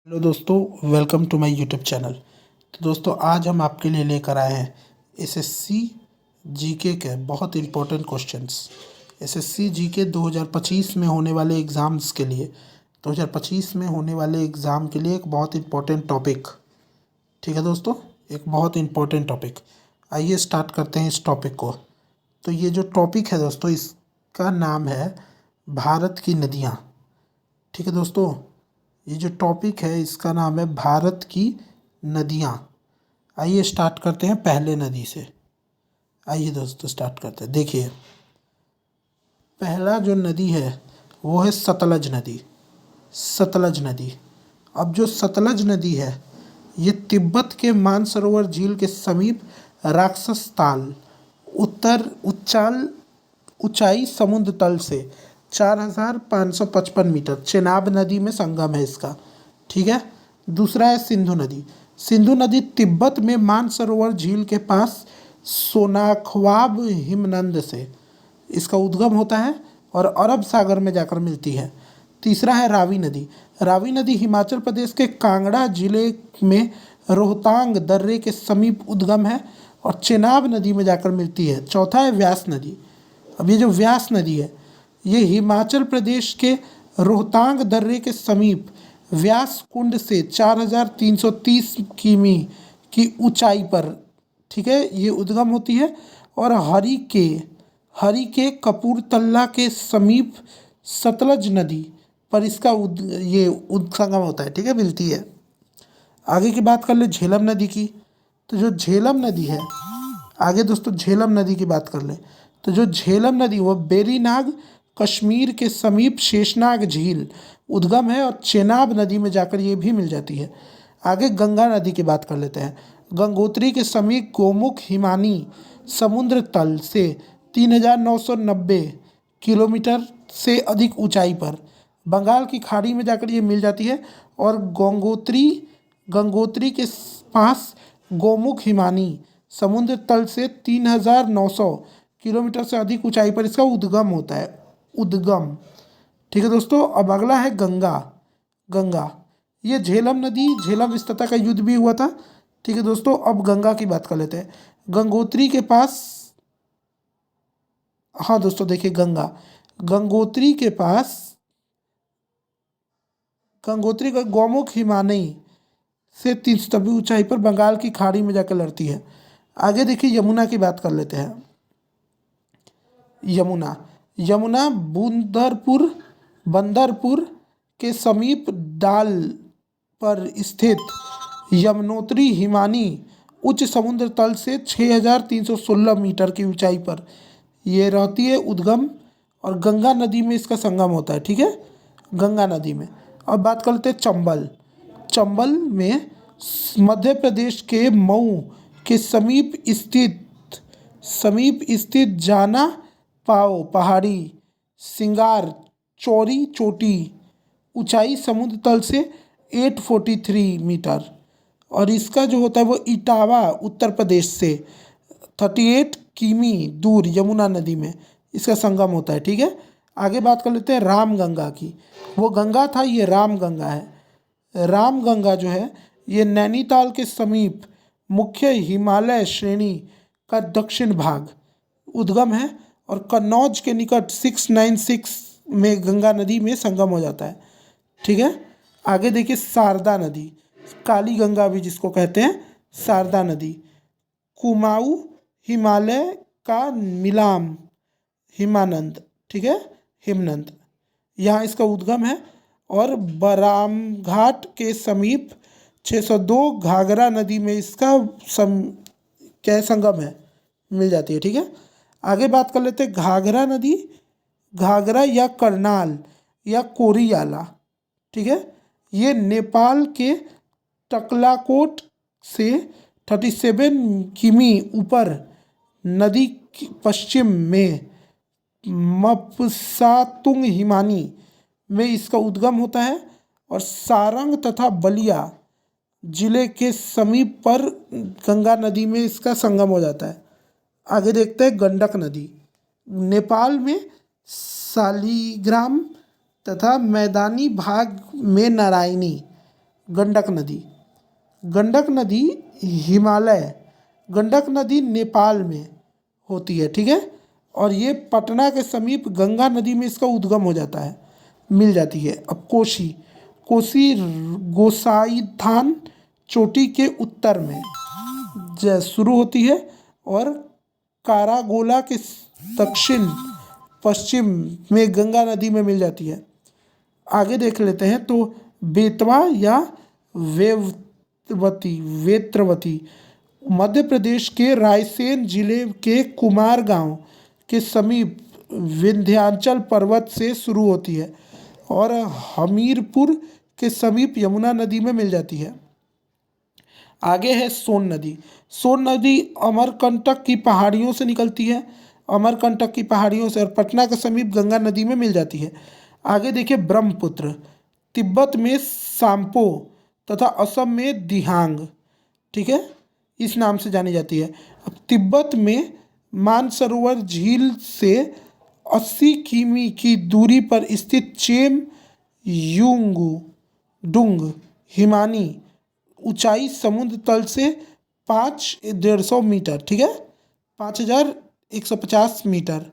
Hello दोस्तों, welcome to my YouTube channel. तो दोस्तों, आज हम आपके लिए लेकर आए हैं एसएससी जीके के बहुत इंपॉर्टेंट क्वेश्चंस। एसएससी जीके 2025 में होने वाले एग्ज़ाम्स के लिए 2025 में होने वाले एग्ज़ाम के लिए एक बहुत इंपॉर्टेंट टॉपिक। ठीक है दोस्तों, एक बहुत इंपॉर्टेंट टॉपिक। आइए स्टार्ट करते हैं इस टॉपिक को। तो ये जो टॉपिक है दोस्तों, इसका नाम है भारत की नदियाँ। ठीक है दोस्तों, ये जो टॉपिक है इसका नाम है भारत की नदियाँ। आइए स्टार्ट करते हैं पहले नदी से। आइए दोस्तों स्टार्ट करते हैं। देखिए, पहला जो नदी है वो है सतलज नदी। सतलज नदी। अब जो सतलज नदी है ये तिब्बत के मानसरोवर झील के समीप राक्षस ताल उत्तर उच्चाल ऊंचाई समुद्र तल से 4,555 मीटर चेनाब नदी में संगम है इसका। ठीक है। दूसरा है सिंधु नदी। सिंधु नदी तिब्बत में मानसरोवर झील के पास सोनाखवाब हिमनद से इसका उद्गम होता है और अरब सागर में जाकर मिलती है। तीसरा है रावी नदी। रावी नदी हिमाचल प्रदेश के कांगड़ा जिले में रोहतांग दर्रे के समीप उद्गम है और चेनाब नदी में जाकर मिलती है। चौथा है व्यास नदी। अब ये जो व्यास नदी है ये हिमाचल प्रदेश के रोहतांग दर्रे के समीप व्यास कुंड से 4,330 किमी की ऊंचाई पर, ठीक है, ये उद्गम होती है और हरी के कपूरथला के समीप सतलज नदी पर इसका ये उद्गम होता है। ठीक है, मिलती है। आगे की बात कर ले झेलम नदी की। तो जो झेलम नदी है, आगे दोस्तों झेलम नदी की बात कर ले। तो जो झेलम नदी वो बेरीनाग कश्मीर के समीप शेषनाग झील उद्गम है और चेनाब नदी में जाकर ये भी मिल जाती है। आगे गंगा नदी की बात कर लेते हैं। गंगोत्री के समीप गोमुख हिमानी समुद्र तल से 3,990 किलोमीटर से अधिक ऊंचाई पर बंगाल की खाड़ी में जाकर ये मिल जाती है और गंगोत्री के पास गोमुख हिमानी समुद्र तल से 3,900 किलोमीटर से अधिक ऊंचाई पर इसका उद्गम होता है। उद्गम। ठीक है दोस्तों, अब अगला है गंगा। गंगा, ये झेलम नदी झेलम विस्तृता का युद्ध भी हुआ था। ठीक है दोस्तों, अब गंगा की बात कर लेते हैं। गंगोत्री के पास, हाँ दोस्तों देखिए, गंगोत्री के पास गंगोत्री का गौमुख हिमानी से 390 ऊंचाई पर बंगाल की खाड़ी में जाकर लड़ती है। आगे देखिए यमुना की बात कर लेते हैं। यमुना बंदरपुर के समीप डाल पर स्थित यमुनोत्री हिमानी उच्च समुद्र तल से 6,316 मीटर की ऊंचाई पर ये रहती है उद्गम और गंगा नदी में इसका संगम होता है। ठीक है, गंगा नदी में। अब बात कर लेते हैं चंबल। चंबल में मध्य प्रदेश के मऊ के समीप स्थित जाना पाओ पहाड़ी सिंगार चौरी चोटी ऊंचाई समुद्र तल से 843 मीटर और इसका जो होता है वो इटावा उत्तर प्रदेश से 38 किमी दूर यमुना नदी में इसका संगम होता है। ठीक है, आगे बात कर लेते हैं रामगंगा की। वो गंगा था, ये रामगंगा है। रामगंगा जो है ये नैनीताल के समीप मुख्य हिमालय श्रेणी का दक्षिण भाग उद्गम है और कन्नौज के निकट 696 में गंगा नदी में संगम हो जाता है। ठीक है, आगे देखिए शारदा नदी, काली गंगा भी जिसको कहते हैं, शारदा नदी कुमाऊं हिमालय का मिलाम हिमानंद, ठीक है, हिमनंद, यहाँ इसका उद्गम है और बरामघाट के समीप 602 घाघरा नदी में इसका संगम है, मिल जाती है। ठीक है, आगे बात कर लेते हैं घाघरा नदी। घाघरा या करनाल या कोरियाला, ठीक है, ये नेपाल के टकलाकोट से 37 किमी ऊपर नदी पश्चिम में मपसातुंग हिमानी में इसका उद्गम होता है और सारंग तथा बलिया जिले के समीप पर गंगा नदी में इसका संगम हो जाता है। आगे देखते हैं गंडक नदी। नेपाल में शालिग्राम तथा मैदानी भाग में नारायणी गंडक नदी, गंडक नदी हिमालय, गंडक नदी नेपाल में होती है, ठीक है। और ये पटना के समीप गंगा नदी में इसका उद्गम हो जाता है, मिल जाती है। अब कोसी, कोसी गोसाईथान चोटी के उत्तर में शुरू होती है और कारागोला के दक्षिण पश्चिम में गंगा नदी में मिल जाती है। आगे देख लेते हैं तो बेतवा या वेत्रवती मध्य प्रदेश के रायसेन जिले के कुमार गांव के समीप विंध्याचल पर्वत से शुरू होती है और हमीरपुर के समीप यमुना नदी में मिल जाती है। आगे है सोन नदी। सोन नदी अमरकंटक की पहाड़ियों से निकलती है, अमरकंटक की पहाड़ियों से, और पटना के समीप गंगा नदी में मिल जाती है। आगे देखिए ब्रह्मपुत्र, तिब्बत में साम्पो तथा असम में दिहांग, ठीक है, इस नाम से जानी जाती है। अब तिब्बत में मानसरोवर झील से 80 किमी की दूरी पर स्थित चेम युंगू डुंग हिमानी ऊंचाई समुद्र तल से 550 मीटर, ठीक है, 5150 मीटर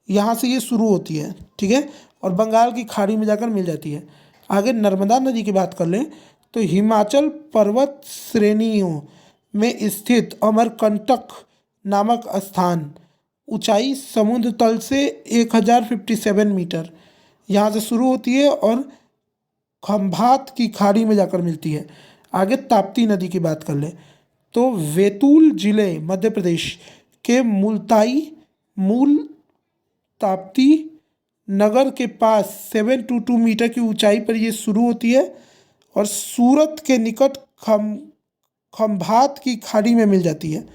यहाँ से ये शुरू होती है, ठीक है, और बंगाल की खाड़ी में जाकर मिल जाती है। आगे नर्मदा नदी की बात कर लें तो हिमाचल पर्वत श्रेणियों में स्थित अमरकंटक नामक स्थान ऊंचाई समुद्र तल से 1057 मीटर यहाँ से शुरू होती है और खंभात की खाड़ी में जाकर मिलती है। आगे ताप्ती नदी की बात कर लें तो बैतूल जिले मध्य प्रदेश के मूल ताप्ती नगर के पास 722 मीटर की ऊंचाई पर ये शुरू होती है और सूरत के निकट खंभात की खाड़ी में मिल जाती है,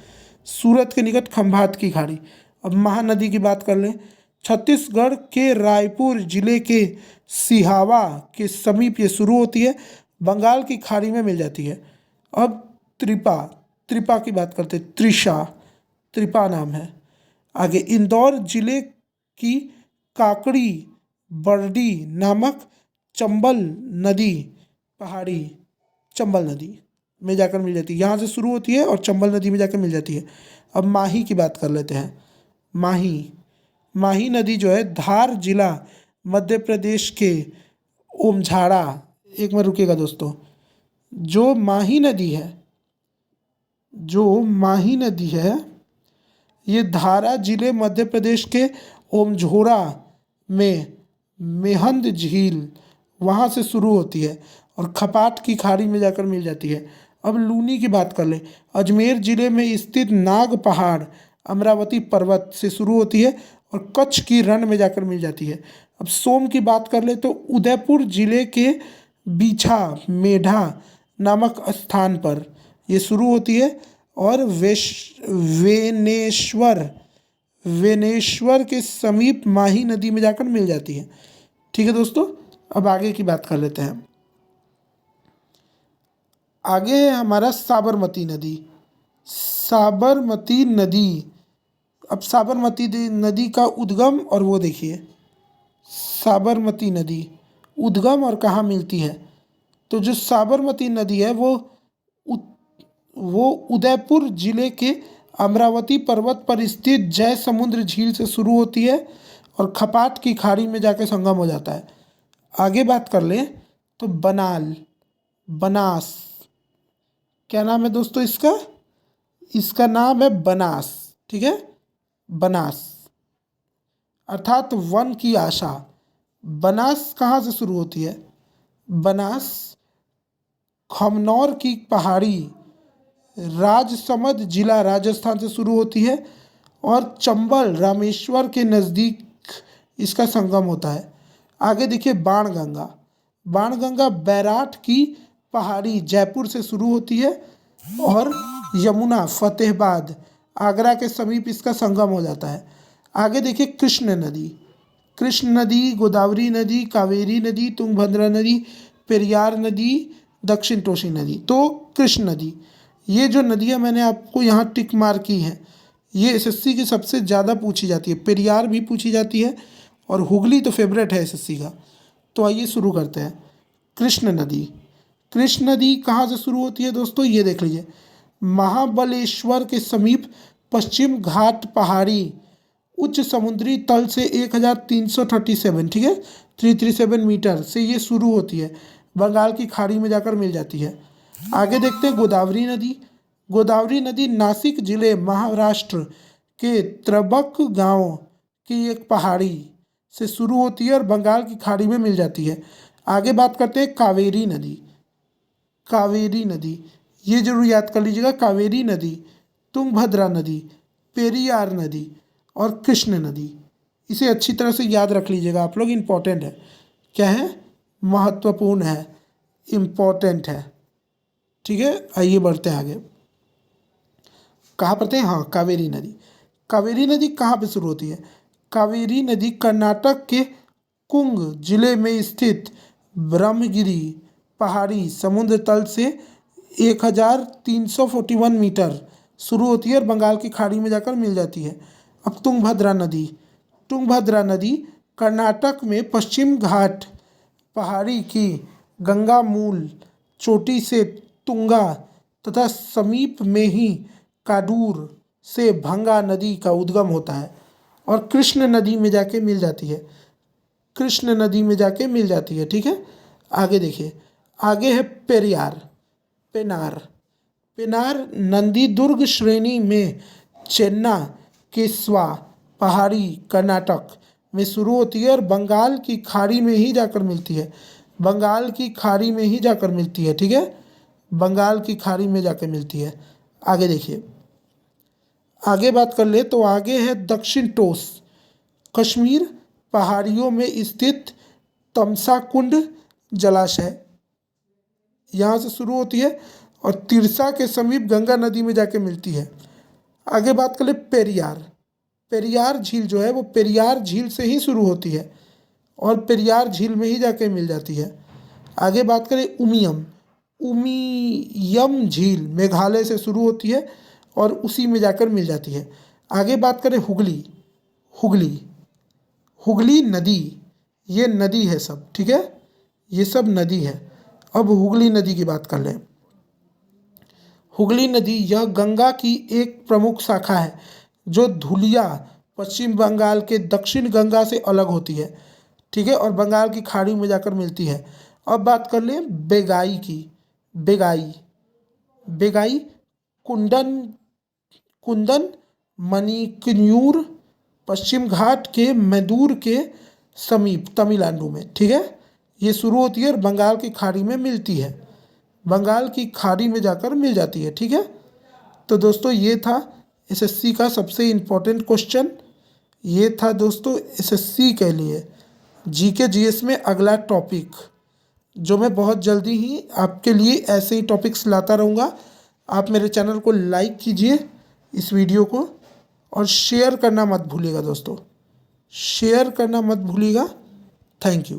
सूरत के निकट खंभात की खाड़ी। अब महानदी की बात कर लें, छत्तीसगढ़ के रायपुर जिले के सिहावा के समीप ये शुरू होती है, बंगाल की खाड़ी में मिल जाती है। अब त्रिपा की बात करते हैं, त्रिपा नाम है। आगे इंदौर जिले की काकड़ी बरडी नामक चंबल नदी पहाड़ी चंबल नदी में जाकर मिल जाती है, यहाँ से शुरू होती है और चंबल नदी में जाकर मिल जाती है। अब माही की बात कर लेते हैं। माही नदी जो है धार जिला मध्य प्रदेश के ओमझाड़ा, एक मिनट रुकिएगा दोस्तों, जो माही नदी है ये धारा जिले मध्य प्रदेश के ओमझोड़ा में मेहंद झील वहाँ से शुरू होती है और खपाट की खाड़ी में जाकर मिल जाती है। अब लूनी की बात कर लें, अजमेर जिले में स्थित नाग पहाड़ अमरावती पर्वत से शुरू होती है और कच्छ की रण में जाकर मिल जाती है। अब सोम की बात कर ले तो उदयपुर जिले के बीछा मेढा नामक स्थान पर ये शुरू होती है और वेनेश्वर के समीप माही नदी में जाकर मिल जाती है, ठीक है दोस्तों। अब आगे की बात कर लेते हैं। आगे है हमारा साबरमती नदी। अब साबरमती नदी का उद्गम, और वो देखिए साबरमती नदी उद्गम और कहाँ मिलती है, तो जो साबरमती नदी है वो उदयपुर जिले के अमरावती पर्वत पर स्थित जय समुद्र झील से शुरू होती है और खपाट की खाड़ी में जाकर संगम हो जाता है। आगे बात कर लें तो बनास, क्या नाम है दोस्तों इसका नाम है बनास, ठीक है, बनास अर्थात वन की आशा। बनास कहाँ से शुरू होती है? बनास खमनौर की पहाड़ी राजसमंद जिला राजस्थान से शुरू होती है और चंबल रामेश्वर के नज़दीक इसका संगम होता है। आगे देखिए बाणगंगा बैराठ की पहाड़ी जयपुर से शुरू होती है और यमुना फतेहाबाद आगरा के समीप इसका संगम हो जाता है। आगे देखिए कृष्ण नदी, गोदावरी नदी, कावेरी नदी, तुंगभद्रा नदी, पेरियार नदी, दक्षिण तोशी नदी। तो कृष्ण नदी, ये जो नदियाँ मैंने आपको यहाँ टिक मार की हैं, ये एसएससी की सबसे ज़्यादा पूछी जाती है। पेरियार भी पूछी जाती है और हुगली तो फेवरेट है एसएससी का। तो आइए शुरू करते हैं। कृष्ण कृष्ण नदी कहाँ से शुरू होती है दोस्तों, ये देख लीजिए, महाबलेश्वर के समीप पश्चिम घाट पहाड़ी उच्च समुद्री तल से 1337, ठीक है, 337 मीटर से ये शुरू होती है, बंगाल की खाड़ी में जाकर मिल जाती है। आगे देखते हैं गोदावरी नदी। गोदावरी नदी नासिक जिले महाराष्ट्र के त्रबक गांव की एक पहाड़ी से शुरू होती है और बंगाल की खाड़ी में मिल जाती है। आगे बात करते हैं कावेरी नदी। कावेरी नदी ये जरूर याद कर लीजिएगा, कावेरी नदी, तुंगभद्रा नदी, पेरियार नदी और कृष्ण नदी, इसे अच्छी तरह से याद रख लीजिएगा आप लोग, इम्पोर्टेंट है। क्या है, महत्वपूर्ण है, इम्पोर्टेंट है, ठीक है। आइए बढ़ते हैं आगे, कहाँ पढ़ते हैं, हाँ, कावेरी नदी। कावेरी नदी कहाँ पे शुरू होती है, कावेरी नदी कर्नाटक के कुंग जिले में स्थित ब्रह्मगिरी पहाड़ी समुद्र तल से 1341 मीटर शुरू होती है और बंगाल की खाड़ी में जाकर मिल जाती है। अब तुंगभद्रा नदी। तुंगभद्रा नदी कर्नाटक में पश्चिम घाट पहाड़ी की गंगा मूल चोटी से तुंगा तथा समीप में ही काडूर से भंगा नदी का उद्गम होता है और कृष्ण नदी में जाके मिल जाती है, कृष्ण नदी में जाके मिल जाती है, ठीक है। आगे देखिए, आगे है पेरियार, पेनार। पेनार नंदी दुर्ग श्रेणी में चेन्ना केस्वा पहाड़ी कर्नाटक में शुरू होती है और बंगाल की खाड़ी में ही जाकर मिलती है, बंगाल की खाड़ी में ही जाकर मिलती है, ठीक है, बंगाल की खाड़ी में जाकर मिलती है। आगे देखिए, आगे बात कर ले तो आगे है दक्षिण टोस, कश्मीर पहाड़ियों में स्थित तमसा कुंड जलाशय, यहाँ से शुरू होती है और तिरसा के समीप गंगा नदी में जाके मिलती है। आगे बात कर ले पेरियार। पेरियार झील जो है वो पेरियार झील से ही शुरू होती है और पेरियार झील में ही जाके मिल जाती है। आगे बात करें उमियम। उमियम झील मेघालय से शुरू होती है और उसी में जाकर मिल जाती है। आगे बात करें हुगली। हुगली, हुगली नदी, ये नदी है सब, ठीक है, ये सब नदी है। अब हुगली नदी की बात कर लें। हुगली नदी यह गंगा की एक प्रमुख शाखा है जो धुलिया पश्चिम बंगाल के दक्षिण गंगा से अलग होती है, ठीक है, और बंगाल की खाड़ी में जाकर मिलती है। अब बात कर लें बेगाई की। बेगाई, बेगाई कुंदन कुंदन मणिकन्यूर पश्चिम घाट के मैदूर के समीप तमिलनाडु में, ठीक है, ये शुरू होती है और बंगाल की खाड़ी में मिलती है, बंगाल की खाड़ी में जाकर मिल जाती है, ठीक है। तो दोस्तों ये था एसएससी का सबसे इम्पोर्टेंट क्वेश्चन, ये था दोस्तों एसएससी के लिए जीके जीएस में अगला टॉपिक, जो मैं बहुत जल्दी ही आपके लिए ऐसे ही टॉपिक्स लाता रहूँगा। आप मेरे चैनल को लाइक कीजिए, इस वीडियो को, और शेयर करना मत भूलिएगा दोस्तों, शेयर करना मत भूलिएगा। Thank you.